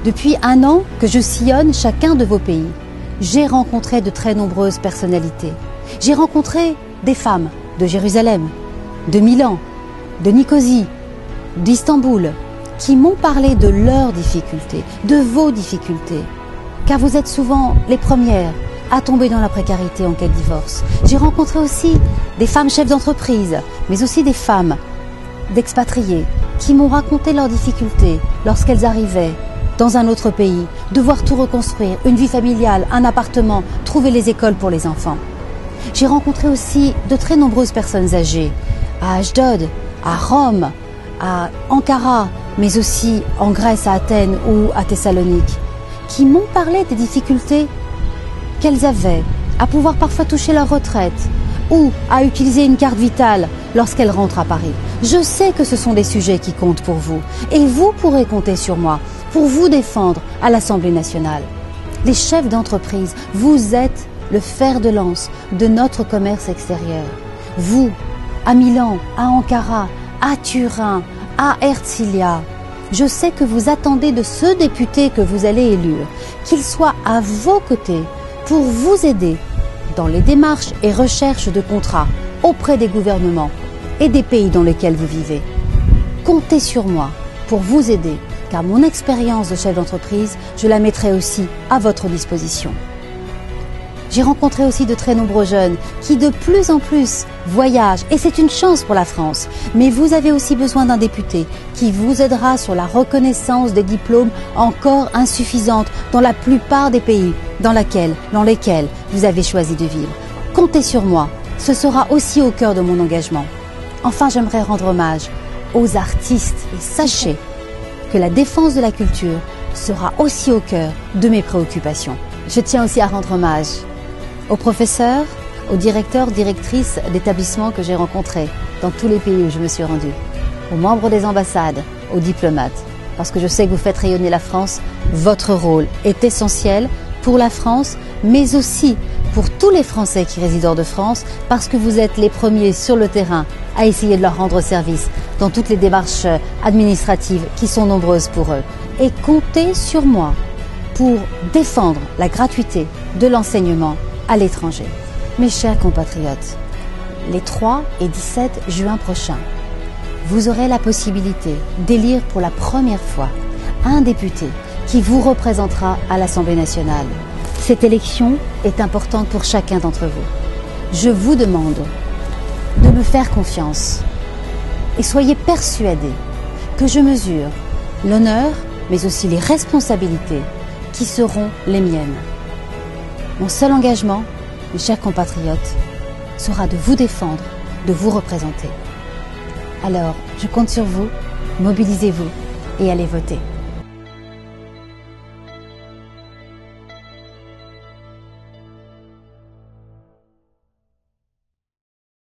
Depuis 1 an que je sillonne chacun de vos pays, j'ai rencontré de très nombreuses personnalités. J'ai rencontré des femmes de Jérusalem, de Milan, de Nicosie, d'Istanbul, qui m'ont parlé de leurs difficultés, de vos difficultés. Car vous êtes souvent les premières à tomber dans la précarité en cas de divorce. J'ai rencontré aussi des femmes chefs d'entreprise, mais aussi des femmes d'expatriés qui m'ont raconté leurs difficultés lorsqu'elles arrivaient dans un autre pays, devoir tout reconstruire, une vie familiale, un appartement, trouver les écoles pour les enfants. J'ai rencontré aussi de très nombreuses personnes âgées, à Ashdod, à Rome, à Ankara, mais aussi en Grèce, à Athènes ou à Thessalonique, qui m'ont parlé des difficultés qu'elles avaient à pouvoir parfois toucher leur retraite ou à utiliser une carte vitale lorsqu'elles rentrent à Paris. Je sais que ce sont des sujets qui comptent pour vous et vous pourrez compter sur moi pour vous défendre à l'Assemblée nationale. Les chefs d'entreprise, vous êtes le fer de lance de notre commerce extérieur. Vous, à Milan, à Ankara, à Turin, à Herzliya, je sais que vous attendez de ce député que vous allez élire qu'il soit à vos côtés pour vous aider dans les démarches et recherches de contrats auprès des gouvernements et des pays dans lesquels vous vivez. Comptez sur moi pour vous aider, car mon expérience de chef d'entreprise, je la mettrai aussi à votre disposition. J'ai rencontré aussi de très nombreux jeunes qui de plus en plus voyagent et c'est une chance pour la France. Mais vous avez aussi besoin d'un député qui vous aidera sur la reconnaissance des diplômes encore insuffisantes dans la plupart des pays dans lesquels vous avez choisi de vivre. Comptez sur moi, ce sera aussi au cœur de mon engagement. Enfin, j'aimerais rendre hommage aux artistes et sachez que la défense de la culture sera aussi au cœur de mes préoccupations. Je tiens aussi à rendre hommage aux professeurs, aux directeurs, directrices d'établissements que j'ai rencontrés dans tous les pays où je me suis rendue, aux membres des ambassades, aux diplomates, parce que je sais que vous faites rayonner la France. Votre rôle est essentiel pour la France, mais aussi pour tous les Français qui résident hors de France, parce que vous êtes les premiers sur le terrain à essayer de leur rendre service dans toutes les démarches administratives qui sont nombreuses pour eux. Et comptez sur moi pour défendre la gratuité de l'enseignement à l'étranger. Mes chers compatriotes, les 3 et 17 juin prochains, vous aurez la possibilité d'élire pour la première fois un député qui vous représentera à l'Assemblée nationale. Cette élection est importante pour chacun d'entre vous. Je vous demande de me faire confiance et soyez persuadés que je mesure l'honneur, mais aussi les responsabilités qui seront les miennes. Mon seul engagement, mes chers compatriotes, sera de vous défendre, de vous représenter. Alors, je compte sur vous, mobilisez-vous et allez voter.